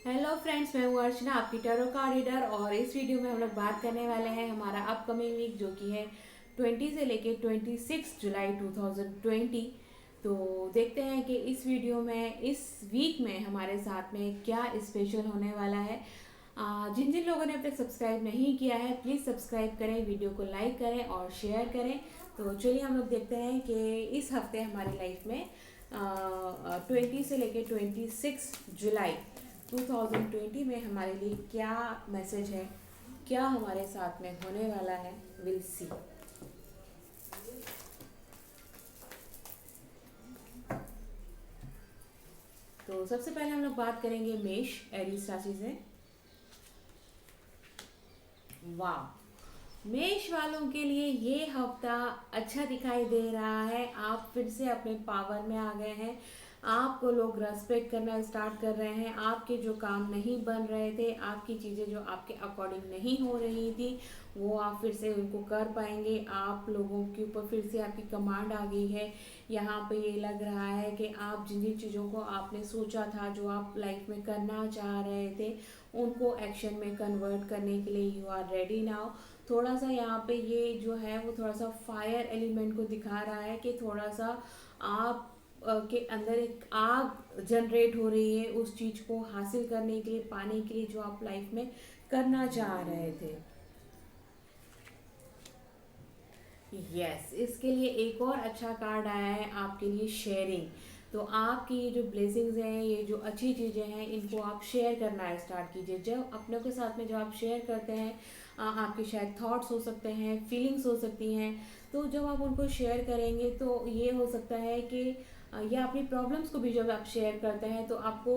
Hello friends, मैं हूँ अर्चना, आपकी टैरो कार्ड रीडर। और इस वीडियो में हम लोग बात करने वाले हैं हमारा अपकमिंग वीक, जो कि है 20 से लेके 26 जुलाई 2020। तो देखते हैं कि इस वीडियो में, इस वीक में हमारे साथ में क्या स्पेशल होने वाला है। जिन जिन लोगों ने अब तक सब्सक्राइब नहीं किया है, प्लीज़ सब्सक्राइब करें, वीडियो को लाइक करें और शेयर करें। तो चलिए हम लोग देखते हैं कि इस हफ्ते हमारी लाइफ में 20 से लेके 26 जुलाई 2020 में हमारे लिए क्या मैसेज है, क्या हमारे साथ में होने वाला है। Will see. तो सबसे पहले हम लोग बात करेंगे मेष एरीज राशि से। वाह, मेष वालों के लिए ये हफ्ता अच्छा दिखाई दे रहा है। आप फिर से अपने पावर में आ गए हैं। आपको लोग रेस्पेक्ट करना स्टार्ट कर रहे हैं। आपके जो काम नहीं बन रहे थे, आपकी चीज़ें जो आपके अकॉर्डिंग नहीं हो रही थी, वो आप फिर से उनको कर पाएंगे। आप लोगों के ऊपर फिर से आपकी कमांड आ गई है। यहाँ पे ये लग रहा है कि आप जिन जिन चीज़ों को आपने सोचा था, जो आप लाइफ में करना चाह रहे थे, उनको एक्शन में कन्वर्ट करने के लिए यू आर रेडी नाउ। थोड़ा सा यहाँ पे ये जो है वो थोड़ा सा फायर एलिमेंट को दिखा रहा है कि थोड़ा सा आप के अंदर एक आग जनरेट हो रही है उस चीज़ को हासिल करने के लिए, पाने के लिए, जो आप लाइफ में करना चाह रहे थे। यस, इसके लिए एक और अच्छा कार्ड आया है आपके लिए, शेयरिंग। तो आपकी ये जो ब्लेसिंग्स हैं, ये जो अच्छी चीज़ें हैं, इनको आप शेयर करना स्टार्ट कीजिए। जब अपनों के साथ में जब आप शेयर करते हैं, आपके शायद थॉट्स हो सकते हैं, फीलिंग्स हो सकती हैं। तो जब आप उनको शेयर करेंगे तो ये हो सकता है कि या अपनी प्रॉब्लम्स को भी जब आप शेयर करते हैं तो आपको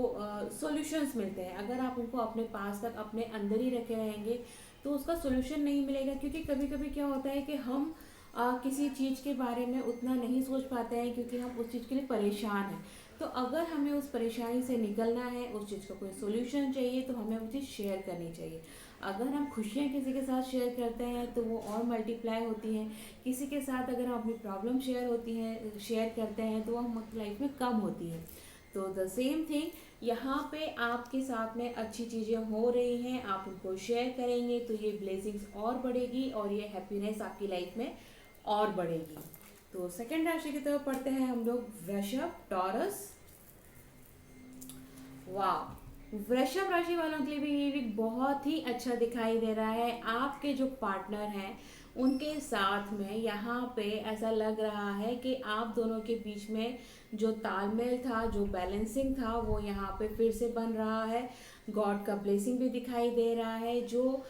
सॉल्यूशंस मिलते हैं। अगर आप उनको अपने पास तक, अपने अंदर ही रखे रहेंगे, तो उसका सॉल्यूशन नहीं मिलेगा। क्योंकि कभी कभी क्या होता है कि हम किसी चीज़ के बारे में उतना नहीं सोच पाते हैं, क्योंकि हम उस चीज़ के लिए परेशान हैं। तो अगर हमें उस परेशानी से निकलना है, उस चीज़ का कोई सोल्यूशन चाहिए, तो हमें वो चीज़ शेयर करनी चाहिए। अगर हम खुशियाँ किसी के साथ शेयर करते हैं तो वो और मल्टीप्लाई होती हैं। किसी के साथ अगर हम अपनी प्रॉब्लम शेयर करते हैं, तो वो हमारी लाइफ में कम होती है। तो द सेम थिंग यहाँ पे आपके साथ में अच्छी चीज़ें हो रही हैं, आप उनको शेयर करेंगे तो ये ब्लेसिंग्स और बढ़ेगी और ये हैप्पीनेस आपकी लाइफ में और बढ़ेगी। तो सेकंड राशि की तरफ पढ़ते हैं हम लोग, वृषभ, टॉरस। वाह, वृषभ राशि वालों के लिए भी ये वीक बहुत ही अच्छा दिखाई दे रहा है। आपके जो पार्टनर हैं, उनके साथ में यहाँ पे ऐसा लग रहा है कि आप दोनों के बीच में जो तालमेल था, जो बैलेंसिंग था, वो यहाँ पे फिर से बन रहा है। गॉड का ब्लेसिंग भी दिखाई दे रहा है। जो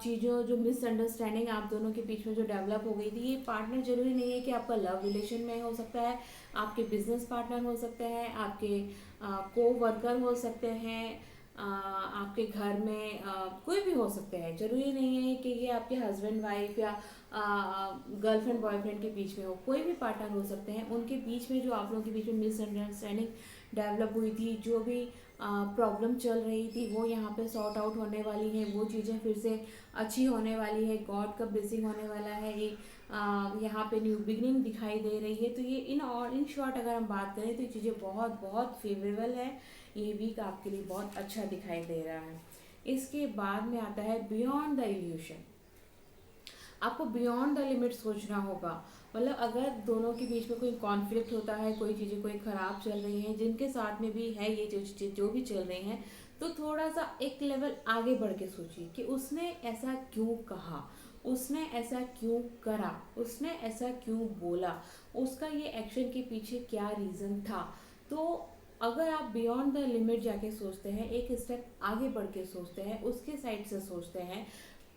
चीज़ों, जो मिसअंडरस्टैंडिंग आप दोनों के बीच में जो डेवलप हो गई थी, ये पार्टनर जरूरी नहीं है कि आपका लव रिलेशन में हो सकता है, आपके बिजनेस पार्टनर हो सकते हैं, आपके को वर्कर हो सकते हैं, आपके घर में कोई भी हो सकते हैं। ज़रूरी नहीं है कि ये आपके हस्बैंड वाइफ या गर्लफ्रेंड बॉयफ्रेंड के बीच में हो, कोई भी पार्टनर हो सकते हैं। उनके बीच में, जो आप लोगों के बीच में मिसअंडरस्टैंडिंग डेवलप हुई थी, जो भी प्रॉब्लम चल रही थी, वो यहाँ पे सॉर्ट आउट होने वाली है। वो चीज़ें फिर से अच्छी होने वाली है। गॉड का ब्लेसिंग होने वाला है। ये यहाँ पे न्यू बिगनिंग दिखाई दे रही है। तो ये इन शॉर्ट अगर हम बात करें तो ये चीज़ें बहुत बहुत फेवरेबल है। ये वीक आपके लिए बहुत अच्छा दिखाई दे रहा है। इसके बाद में आता है बियॉन्ड द इल्यूशन। आपको बियॉन्ड द लिमिट सोचना होगा। मतलब अगर दोनों के बीच में कोई कॉन्फ्लिक्ट होता है, कोई चीज़ें कोई ख़राब चल रही हैं, जिनके साथ में भी है ये जो भी चल रही हैं, तो थोड़ा सा एक लेवल आगे बढ़ के सोचिए कि उसने ऐसा क्यों कहा, उसने ऐसा क्यों करा, उसने ऐसा क्यों बोला, उसका ये एक्शन के पीछे क्या रीज़न था। तो अगर आप बियॉन्ड द लिमिट जाके सोचते हैं, एक स्टेप आगे बढ़ के सोचते हैं, उसके साइड से सोचते हैं,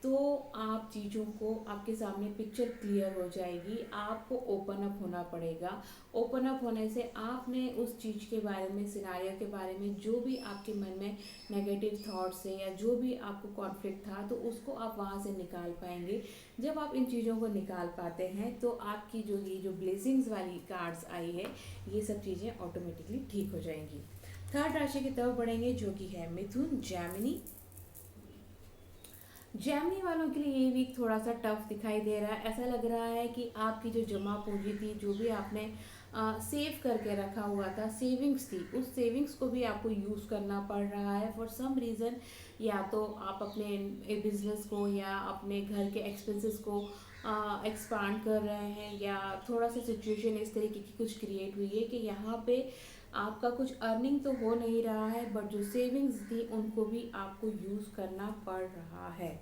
तो आप चीज़ों को, आपके सामने पिक्चर क्लियर हो जाएगी। आपको ओपन अप होना पड़ेगा। ओपन अप होने से आपने उस चीज़ के बारे में, सिनारियो के बारे में, जो भी आपके मन में नेगेटिव थॉट्स है या जो भी आपको कॉन्फ्लिक्ट था, तो उसको आप वहाँ से निकाल पाएंगे। जब आप इन चीज़ों को निकाल पाते हैं तो आपकी ये जो ब्लेसिंग्स वाली कार्ड्स आई है, ये सब चीज़ें ऑटोमेटिकली ठीक हो जाएंगी। थर्ड राशि की तरफ बढ़ेंगे, जो कि है मिथुन, जैमिनी। जैमिनी वालों के लिए ये वीक थोड़ा सा टफ दिखाई दे रहा है। ऐसा लग रहा है कि आपकी जो जमा पूंजी थी, जो भी आपने सेव करके रखा हुआ था, सेविंग्स थी, उस सेविंग्स को भी आपको यूज़ करना पड़ रहा है फॉर सम रीज़न। या तो आप अपने बिजनेस को या अपने घर के एक्सपेंसेस को एक्सपांड कर रहे हैं, या थोड़ा सा सिचुएशन इस तरीके की कुछ क्रिएट हुई है कि यहाँ पे आपका कुछ अर्निंग तो हो नहीं रहा है, बट जो सेविंग्स थी उनको भी आपको यूज़ करना पड़ रहा है।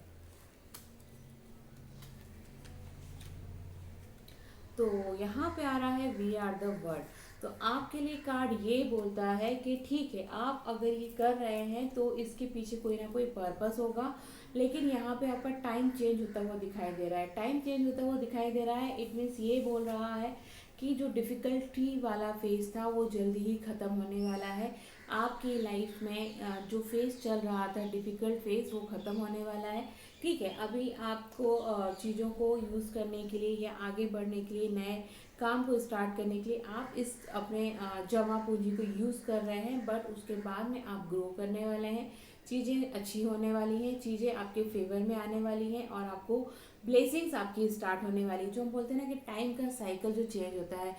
तो यहाँ पे आ रहा है वी आर द वर्ल्ड। तो आपके लिए कार्ड ये बोलता है कि ठीक है, आप अगर ये कर रहे हैं तो इसके पीछे कोई ना कोई पर्पस होगा, लेकिन यहाँ पे आपका टाइम चेंज होता हुआ दिखाई दे रहा है। टाइम चेंज होता हुआ दिखाई दे रहा है, इट मीन्स ये बोल रहा है कि जो डिफ़िकल्टी वाला फेज़ था वो जल्दी ही ख़त्म होने वाला है। आपकी लाइफ में जो फेज़ चल रहा था डिफ़िकल्ट फेज़, वो ख़त्म होने वाला है। ठीक है, अभी आपको चीज़ों को यूज़ करने के लिए या आगे बढ़ने के लिए, नए काम को स्टार्ट करने के लिए आप इस अपने जमा पूंजी को यूज़ कर रहे हैं, बट उसके बाद में आप ग्रो करने वाले हैं, चीज़ें अच्छी होने वाली हैं, चीज़ें आपके फेवर में आने वाली हैं, और आपको ब्लेसिंग्स आपकी स्टार्ट होने वाली है। जो हम बोलते हैं ना कि टाइम का साइकिल जो चेंज होता है,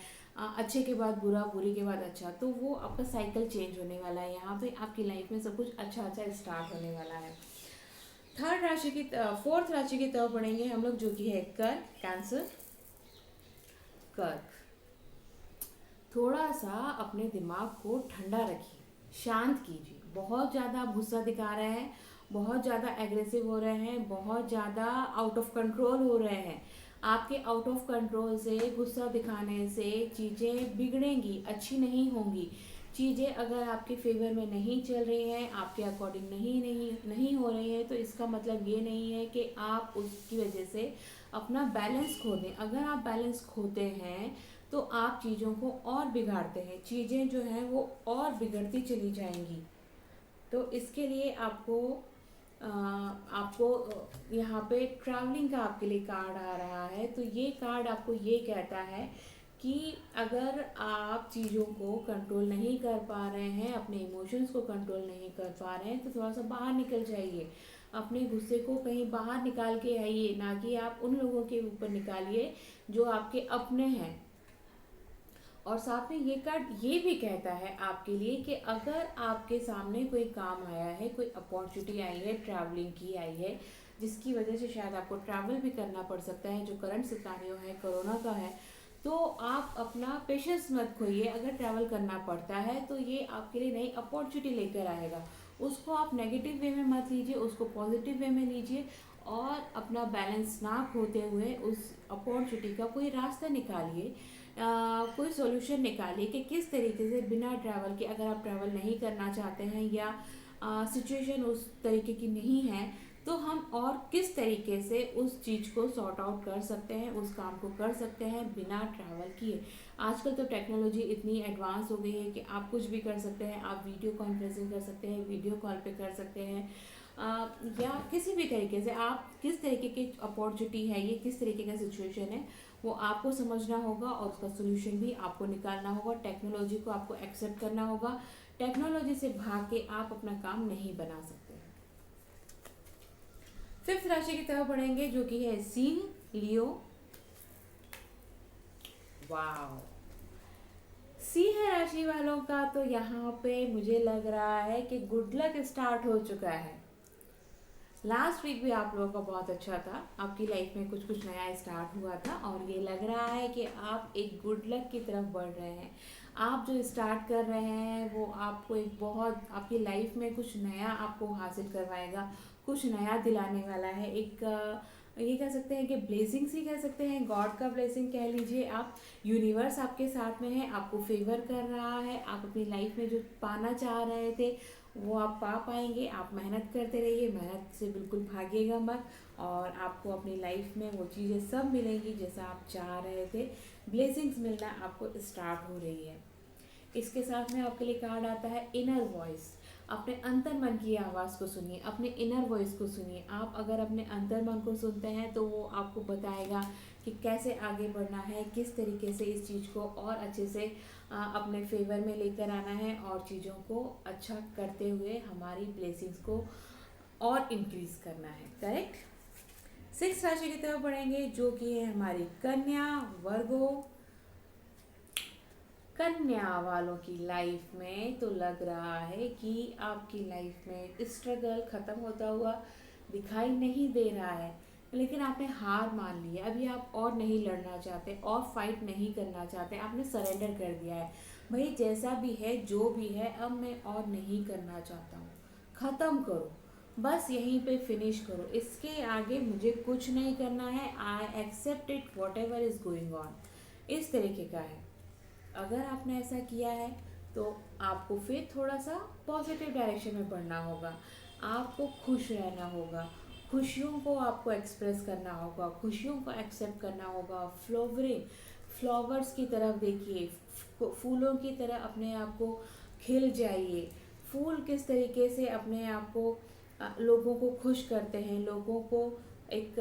अच्छे के बाद बुरा, बुरे के बाद अच्छा, तो वो आपका साइकिल चेंज होने वाला है। यहाँ पे आपकी लाइफ में सब कुछ अच्छा अच्छा स्टार्ट होने वाला है। फोर्थ राशि की तरफ बढ़ेंगे हम लोग, जो कि है कर, कैंसर, कर्क। थोड़ा सा अपने दिमाग को ठंडा रखिए, शांत कीजिए। बहुत ज़्यादा आप गुस्सा दिखा रहे हैं, बहुत ज़्यादा एग्रेसिव हो रहे हैं, बहुत ज़्यादा आउट ऑफ कंट्रोल हो रहे हैं। आपके आउट ऑफ कंट्रोल से, गुस्सा दिखाने से चीज़ें बिगड़ेंगी, अच्छी नहीं होंगी। चीज़ें अगर आपके फेवर में नहीं चल रही हैं, आपके अकॉर्डिंग नहीं नहीं नहीं हो रही है, तो इसका मतलब ये नहीं है कि आप उसकी वजह से अपना बैलेंस खो दें। अगर आप बैलेंस खोते हैं तो आप चीज़ों को और बिगाड़ते हैं, चीज़ें जो हैं वो और बिगड़ती चली जाएंगी। तो इसके लिए आपको यहाँ पे ट्रैवलिंग का आपके लिए कार्ड आ रहा है। तो ये कार्ड आपको ये कहता है कि अगर आप चीज़ों को कंट्रोल नहीं कर पा रहे हैं, अपने इमोशंस को कंट्रोल नहीं कर पा रहे हैं, तो थोड़ा सा बाहर निकल जाइए, अपने गुस्से को कहीं बाहर निकाल के आइए, ना कि आप उन लोगों के ऊपर निकालिए जो आपके अपने हैं। और साथ में ये कार्ड ये भी कहता है आपके लिए कि अगर आपके सामने कोई काम आया है, कोई अपॉर्चुनिटी आई है, ट्रैवलिंग की आई है, जिसकी वजह से शायद आपको ट्रैवल भी करना पड़ सकता है, जो करंट सिनेरियो है कोरोना का है, तो आप अपना पेशेंस मत खोइए। अगर ट्रैवल करना पड़ता है तो ये आपके लिए नई अपॉर्चुनिटी लेकर आएगा। उसको आप नेगेटिव वे में मत लीजिए, उसको पॉजिटिव वे में लीजिए, और अपना बैलेंस ना खोते हुए उस अपॉर्चुनिटी का कोई रास्ता निकालिए, कोई सॉल्यूशन निकालिए कि किस तरीके से बिना ट्रैवल के, अगर आप ट्रैवल नहीं करना चाहते हैं या सिचुएशन उस तरीके की नहीं है, तो हम और किस तरीके से उस चीज़ को सॉर्ट आउट कर सकते हैं, उस काम को कर सकते हैं बिना ट्रैवल किए। आजकल तो टेक्नोलॉजी इतनी एडवांस हो गई है कि आप कुछ भी कर सकते हैं। आप वीडियो कॉन्फ्रेंसिंग कर सकते हैं, वीडियो कॉल पे कर सकते हैं, या किसी भी तरीके से आप किस तरीके की अपॉर्चुनिटी है, ये किस तरीके का सिचुएशन है, वो आपको समझना होगा और उसका सोल्यूशन भी आपको निकालना होगा। टेक्नोलॉजी को आपको एक्सेप्ट करना होगा। टेक्नोलॉजी से भाग के आप अपना काम नहीं बना सकते। फिफ्थ राशि की तरफ बढ़ेंगे, जो कि है सिंह, लियो। वाह, सिंह राशि वालों का तो यहाँ पे मुझे लग रहा है कि गुड लक स्टार्ट हो चुका है। लास्ट वीक भी आप लोगों का बहुत अच्छा था, आपकी लाइफ में कुछ कुछ नया स्टार्ट हुआ था, और ये लग रहा है कि आप एक गुड लक की तरफ बढ़ रहे हैं। आप जो स्टार्ट कर रहे हैं वो आपको एक बहुत, आपकी लाइफ में कुछ नया आपको हासिल करवाएगा, कुछ नया दिलाने वाला है। एक ये कह सकते हैं कि ब्लेसिंग्स ही कह सकते हैं, गॉड का ब्लेसिंग कह लीजिए आप। यूनिवर्स आपके साथ में है, आपको फेवर कर रहा है, आप अपनी लाइफ में जो पाना चाह रहे थे वो आप पा पाएंगे। आप मेहनत करते रहिए, मेहनत से बिल्कुल भागिएगा मत, और आपको अपनी लाइफ में वो चीज़ें सब मिलेंगी जैसा आप चाह रहे थे। ब्लेसिंग्स मिलना आपको स्टार्ट हो रही है। इसके साथ में आपके लिए कार्ड आता है इनर वॉइस। अपने अंतर मन की आवाज़ को सुनिए, अपने इनर वॉइस को सुनिए। आप अगर अपने अंतर मन को सुनते हैं तो वो आपको बताएगा कि कैसे आगे बढ़ना है, किस तरीके से इस चीज़ को और अच्छे से अपने फेवर में लेकर आना है, और चीज़ों को अच्छा करते हुए हमारी ब्लेसिंग्स को और इंक्रीज करना है। करेक्ट। सिक्स राशि की तरफ बढ़ेंगे, जो कि है हमारी कन्या, वर्गो, कन्या वालों की लाइफ में तो लग रहा है कि आपकी लाइफ में स्ट्रगल ख़त्म होता हुआ दिखाई नहीं दे रहा है, लेकिन आपने हार मान ली है। अभी आप और नहीं लड़ना चाहते और फाइट नहीं करना चाहते, आपने सरेंडर कर दिया है। भाई जैसा भी है जो भी है, अब मैं और नहीं करना चाहता हूँ, ख़त्म करो, बस यहीं पे फिनिश करो, इसके आगे मुझे कुछ नहीं करना है। I accept it whatever is going on, इस तरीके का है। अगर आपने ऐसा किया है तो आपको फिर थोड़ा सा पॉजिटिव डायरेक्शन में बढ़ना होगा। आपको खुश रहना होगा, खुशियों को आपको एक्सप्रेस करना होगा, खुशियों को एक्सेप्ट करना होगा। फ्लोवरिंग, फ्लावर्स की तरफ देखिए, फूलों की तरह अपने आप को खिल जाइए। फूल किस तरीके से अपने आप को लोगों को खुश करते हैं, लोगों को एक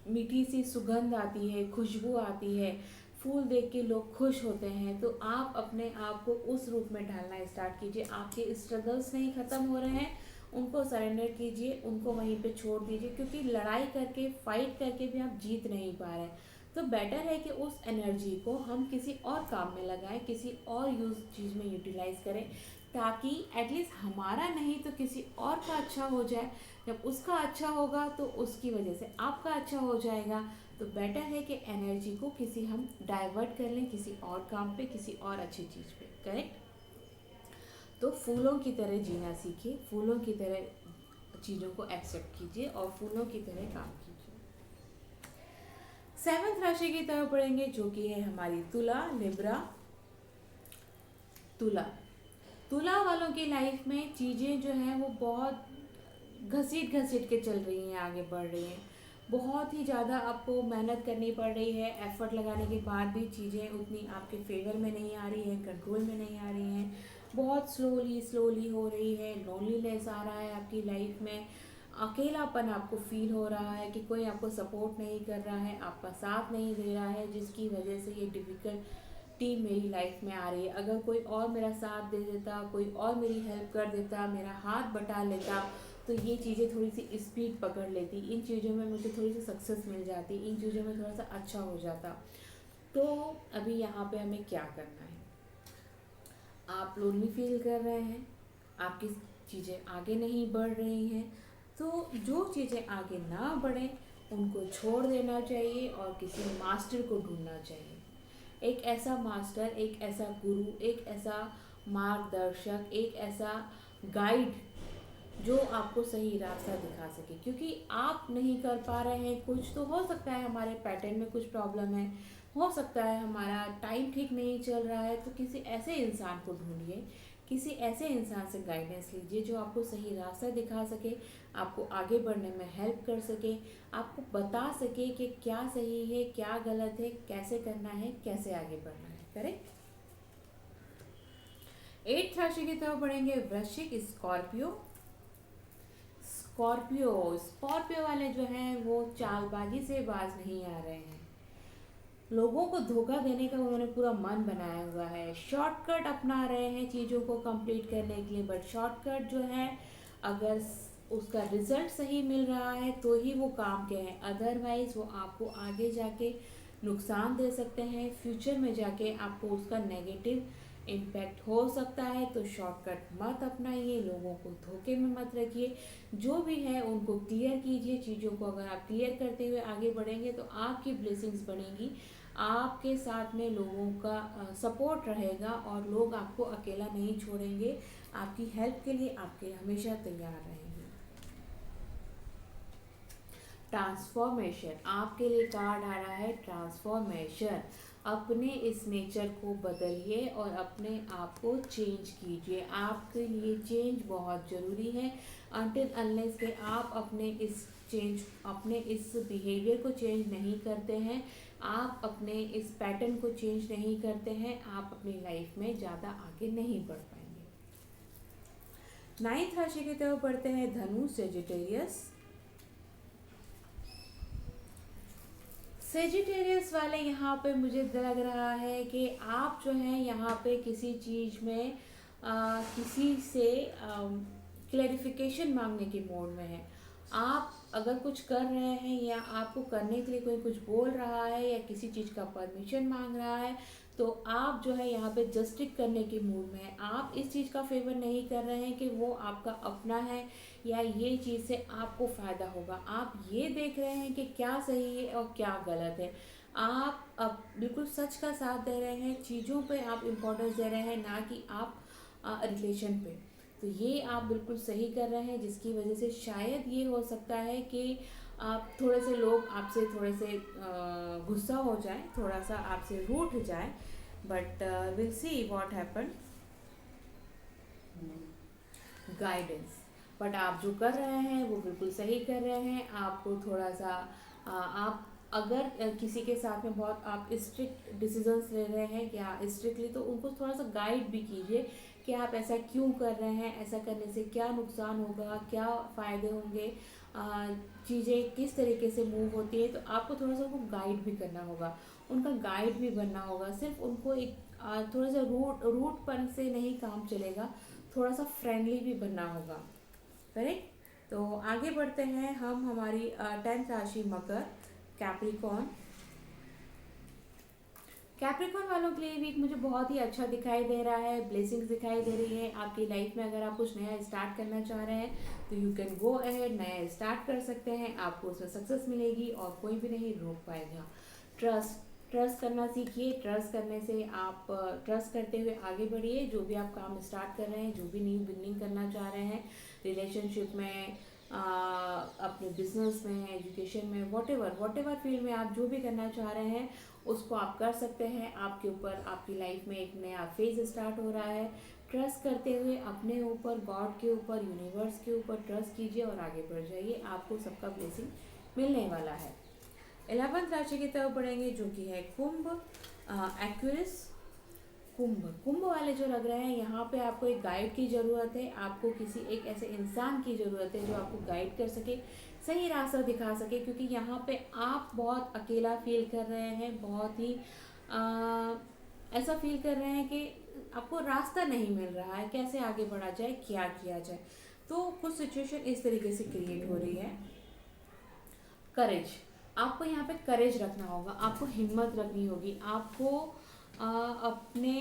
मीठी सी सुगंध आती है, खुशबू आती है, फूल देख के लोग खुश होते हैं। तो आप अपने आप को उस रूप में ढालना स्टार्ट कीजिए। आपके स्ट्रगल्स नहीं ख़त्म हो रहे हैं, उनको सरेंडर कीजिए, उनको वहीं पे छोड़ दीजिए, क्योंकि लड़ाई करके फाइट करके भी आप जीत नहीं पा रहे। तो बेटर है कि उस एनर्जी को हम किसी और काम में लगाएं, किसी और यूज चीज़ में यूटिलाइज करें, ताकि एटलीस्ट हमारा नहीं तो किसी और का अच्छा हो जाए। जब उसका अच्छा होगा तो उसकी वजह से आपका अच्छा हो जाएगा। तो बेटर है कि एनर्जी को किसी हम डाइवर्ट कर लें किसी और काम पे, किसी और अच्छी चीज़ पे। करेक्ट। तो फूलों की तरह जीना सीखिए, फूलों की तरह चीज़ों को एक्सेप्ट कीजिए और फूलों की तरह काम कीजिए। सेवंथ राशि की तरफ पढ़ेंगे, जो कि है हमारी तुला, लिब्रा। तुला, तुला वालों की लाइफ में चीज़ें जो हैं वो बहुत घसीट घसीट के चल रही हैं, आगे बढ़ रही हैं। बहुत ही ज़्यादा आपको मेहनत करनी पड़ रही है, एफर्ट लगाने के बाद भी चीज़ें उतनी आपके फेवर में नहीं आ रही हैं, कंट्रोल में नहीं आ रही हैं। बहुत स्लोली स्लोली हो रही है, लोनलीनेस आ रहा है आपकी लाइफ में, अकेलापन आपको फील हो रहा है कि कोई आपको सपोर्ट नहीं कर रहा है, आपका साथ नहीं दे रहा है, जिसकी वजह से ये डिफ़िकल्टी मेरी लाइफ में आ रही है। अगर कोई और मेरा साथ दे देता, कोई और मेरी हेल्प कर देता, मेरा हाथ बटा लेता, तो ये चीज़ें थोड़ी सी स्पीड पकड़ लेती, इन चीज़ों में मुझे थोड़ी सी सक्सेस मिल जाती, इन चीज़ों में थोड़ा सा अच्छा हो जाता। तो अभी यहाँ पे हमें क्या करना है? आप लोनली फील कर रहे हैं, आपकी चीज़ें आगे नहीं बढ़ रही हैं, तो जो चीज़ें आगे ना बढ़ें उनको छोड़ देना चाहिए और किसी मास्टर को ढूंढना चाहिए। एक ऐसा मास्टर, एक ऐसा गुरु, एक ऐसा मार्गदर्शक, एक ऐसा गाइड जो आपको सही रास्ता दिखा सके। क्योंकि आप नहीं कर पा रहे हैं कुछ, तो हो सकता है हमारे पैटर्न में कुछ प्रॉब्लम है, हो सकता है हमारा टाइम ठीक नहीं चल रहा है, तो किसी ऐसे इंसान को ढूंढिए, किसी ऐसे इंसान से गाइडेंस लीजिए जो आपको सही रास्ता दिखा सके, आपको आगे बढ़ने में हेल्प कर सके, आपको बता सके कि क्या सही है, क्या गलत है, कैसे करना है, कैसे आगे बढ़ना है। करेक्ट। एट्थ राशि की तरफ बढ़ेंगे, वृश्चिक, स्कॉर्पियो। स्कॉर्पियो, स्कॉर्पियो वाले जो हैं वो चालबाजी से बाज नहीं आ रहे हैं, लोगों को धोखा देने का उन्होंने पूरा मन बनाया हुआ है, शॉर्टकट अपना रहे हैं चीज़ों को कंप्लीट करने के लिए। बट शॉर्टकट जो है, अगर उसका रिजल्ट सही मिल रहा है तो ही वो काम के हैं, अदरवाइज वो आपको आगे जाके नुकसान दे सकते हैं, फ्यूचर में जाके आपको उसका नेगेटिव इम्पैक्ट हो सकता है। तो शॉर्टकट मत अपनाइए, लोगों को धोखे में मत रखिए, जो भी है उनको क्लियर कीजिए चीज़ों को। अगर आप क्लियर करते हुए आगे बढ़ेंगे तो आपकी ब्लेसिंग्स बढ़ेंगी, आपके साथ में लोगों का सपोर्ट रहेगा और लोग आपको अकेला नहीं छोड़ेंगे, आपकी हेल्प के लिए आपके हमेशा तैयार रहेंगे। ट्रांसफॉर्मेशन, आपके लिए कार्ड आ रहा है ट्रांसफॉर्मेशन। अपने इस नेचर को बदलिए और अपने आप को चेंज कीजिए, आपके लिए चेंज बहुत ज़रूरी है। अनटिल अनलेस के आप अपने इस बिहेवियर को चेंज नहीं करते हैं, आप अपने इस पैटर्न को चेंज नहीं करते हैं, आप अपनी लाइफ में ज़्यादा आगे नहीं बढ़ पाएंगे। नाइन्थ राशि की तरफ बढ़ते हैं, धनु, सेजिटेरियस। सेजिटेरियस वाले यहाँ पे मुझे लग रहा है कि आप जो हैं यहाँ पे किसी चीज़ में किसी से क्लैरिफिकेशन मांगने के मोड में है। आप अगर कुछ कर रहे हैं या आपको करने के लिए कोई कुछ बोल रहा है या किसी चीज़ का परमिशन मांग रहा है, तो आप जो है यहाँ पे जस्टिक करने के मूड में है, आप इस चीज़ का फेवर नहीं कर रहे हैं कि वो आपका अपना है या ये चीज़ से आपको फ़ायदा होगा। आप ये देख रहे हैं कि क्या सही है और क्या गलत है। आप अब बिल्कुल सच का साथ दे रहे हैं, चीज़ों पे आप इम्पोर्टेंस दे रहे हैं, ना कि आप रिलेशन पे। तो ये आप बिल्कुल सही कर रहे हैं, जिसकी वजह से शायद ये हो सकता है कि आप थोड़े से लोग आपसे थोड़े से गुस्सा हो जाए, थोड़ा सा आपसे रूठ जाए, but will see what happen. Guidance, but आप जो कर रहे हैं वो बिल्कुल सही कर रहे हैं। आपको थोड़ा सा आप अगर किसी के साथ में बहुत आप स्ट्रिक्ट डिसीजंस ले रहे हैं क्या स्ट्रिक्टली, तो उनको थोड़ा सा गाइड भी कीजिए कि आप ऐसा क्यों कर रहे हैं, ऐसा करने से क्या नुकसान होगा, क्या फ़ायदे होंगे, चीज़ें किस तरीके से मूव होती है। तो आपको थोड़ा सा उनको गाइड भी करना होगा, उनका गाइड भी बनना होगा। सिर्फ उनको एक थोड़ा सा रूटपन से नहीं काम चलेगा, थोड़ा सा फ्रेंडली भी बनना होगा। करेक्ट। तो आगे बढ़ते हैं हम हमारी 10th राशि मकर, कैप्रिकॉर्न। कैप्रिकॉर्न वालों के लिए वीक मुझे बहुत ही अच्छा दिखाई दे रहा है, ब्लेसिंग्स दिखाई दे रही है आपकी लाइफ में। अगर आप कुछ नया स्टार्ट करना चाह रहे हैं तो यू कैन गो अहेड, नया स्टार्ट कर सकते हैं, आपको उसमें सक्सेस मिलेगी और कोई भी नहीं रोक पाएगा। ट्रस्ट, ट्रस्ट करना सीखिए। ट्रस्ट करने से आप ट्रस्ट करते हुए आगे बढ़िए। जो भी आप काम स्टार्ट कर रहे हैं, जो भी न्यू बिगनिंग करना चाह रहे हैं, रिलेशनशिप में, अपने बिजनेस में, एजुकेशन में, वॉट एवर फील्ड में आप जो भी करना चाह रहे हैं उसको आप कर सकते हैं। आपके ऊपर, आपकी लाइफ में एक नया फेज स्टार्ट हो रहा है। ट्रस्ट करते हुए अपने ऊपर, गॉड के ऊपर, यूनिवर्स के ऊपर ट्रस्ट कीजिए और आगे बढ़ जाइए। आपको सबका ब्लेसिंग मिलने वाला है। 11th राशि की तरफ बढ़ेंगे जो कि है कुंभ, एक्वेरियस। कुंभ, कुंभ वाले जो लग रहे हैं, यहाँ पे आपको एक गाइड की ज़रूरत है। आपको किसी एक ऐसे इंसान की ज़रूरत है जो आपको गाइड कर सके, सही रास्ता दिखा सके, क्योंकि यहाँ पे आप बहुत अकेला फील कर रहे हैं, बहुत ही ऐसा फील कर रहे हैं कि आपको रास्ता नहीं मिल रहा है, कैसे आगे बढ़ा जाए, क्या किया जाए। तो कुछ सिचुएशन इस तरीके से क्रिएट हो रही है। करेज, आपको यहाँ पे करेज रखना होगा, आपको हिम्मत रखनी होगी। आपको अपने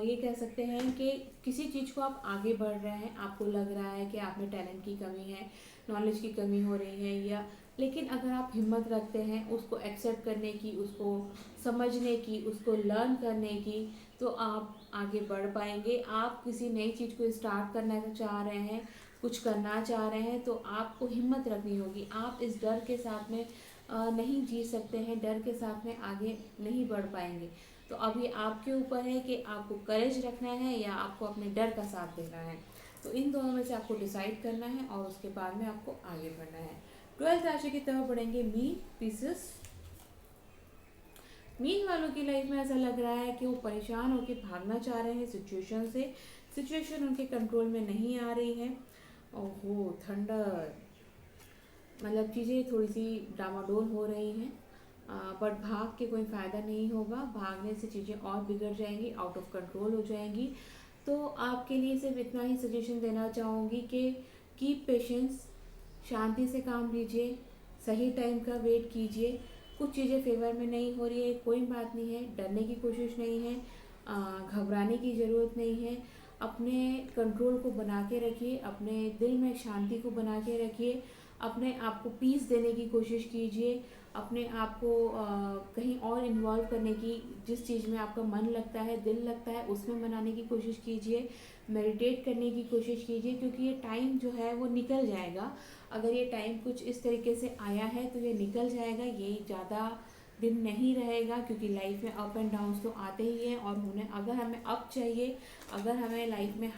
ये कह सकते हैं कि किसी चीज़ को आप आगे बढ़ रहे हैं, आपको लग रहा है कि आप में टैलेंट की कमी है, नॉलेज की कमी हो रही है, या लेकिन अगर आप हिम्मत रखते हैं उसको एक्सेप्ट करने की, उसको समझने की, उसको लर्न करने की, तो आप आगे बढ़ पाएंगे। आप किसी नई चीज़ को स्टार्ट करना चाह रहे हैं, कुछ करना चाह रहे हैं, तो आपको हिम्मत रखनी होगी। आप इस डर के साथ में नहीं जी सकते हैं, डर के साथ में आगे नहीं बढ़ पाएंगे। तो अब ये आपके ऊपर है कि आपको करेज रखना है या आपको अपने डर का साथ देना है। तो इन दोनों में से आपको डिसाइड करना है और उसके बाद में आपको आगे बढ़ना है। 12th राशि की तरफ बढ़ेंगे मीन, पीसेस। मीन वालों की लाइफ में ऐसा लग रहा है कि वो परेशान होकर भागना चाह रहे हैं सिचुएशन से, सिचुएशन उनके कंट्रोल में नहीं आ रही है। ओहो, थंडर, मतलब चीज़ें थोड़ी सी डामाडोल हो रही हैं, बट भाग के कोई फ़ायदा नहीं होगा। भागने से चीज़ें और बिगड़ जाएंगी, आउट ऑफ कंट्रोल हो जाएंगी। तो आपके लिए सिर्फ इतना ही सजेशन देना चाहूँगी कि कीप पेशेंस, शांति से काम लीजिए, सही टाइम का वेट कीजिए। कुछ चीज़ें फेवर में नहीं हो रही है, कोई बात नहीं है, डरने की कोशिश नहीं है, घबराने की ज़रूरत नहीं है। अपने कंट्रोल को बना के रखिए, अपने दिल में शांति को बना के रखिए, अपने आप को पीस देने की कोशिश कीजिए, अपने आप को कहीं और इन्वॉल्व करने की, जिस चीज़ में आपका मन लगता है, दिल लगता है, उसमें मनाने की कोशिश कीजिए, मेडिटेट करने की कोशिश कीजिए, क्योंकि ये टाइम जो है वो निकल जाएगा। अगर ये टाइम कुछ इस तरीके से आया है तो ये निकल जाएगा, ये ज़्यादा दिन नहीं रहेगा, क्योंकि लाइफ में अप एंड डाउन्स तो आते ही हैं। और उन्हें, अगर हमें अप चाहिए, अगर हमें लाइफ में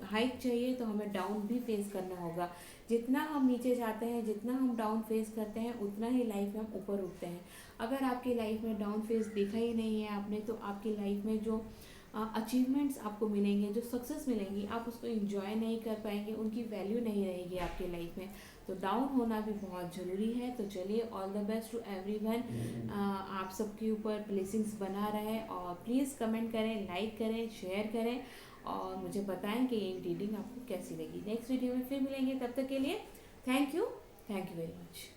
हाइक चाहिए, तो हमें डाउन भी फेस करना होगा। जितना हम नीचे जाते हैं, जितना हम डाउन फेस करते हैं, उतना ही लाइफ में हम ऊपर उठते हैं। अगर आपकी लाइफ में डाउन फेस देखा ही नहीं है आपने, तो आपकी लाइफ में जो अचीवमेंट्स आपको मिलेंगे, जो सक्सेस मिलेंगी, आप उसको एंजॉय नहीं कर पाएंगे, उनकी वैल्यू नहीं रहेगी आपकी लाइफ में। तो डाउन होना भी बहुत ज़रूरी है। तो चलिए, all the best to everyone. आप सबके ऊपर ब्लेसिंग्स बना रहे, और प्लीज़ कमेंट करें, लाइक करें, शेयर करें, और मुझे बताएं कि ये रीडिंग आपको कैसी लगी। नेक्स्ट वीडियो में फिर मिलेंगे, तब तक के लिए थैंक यू वेरी मच।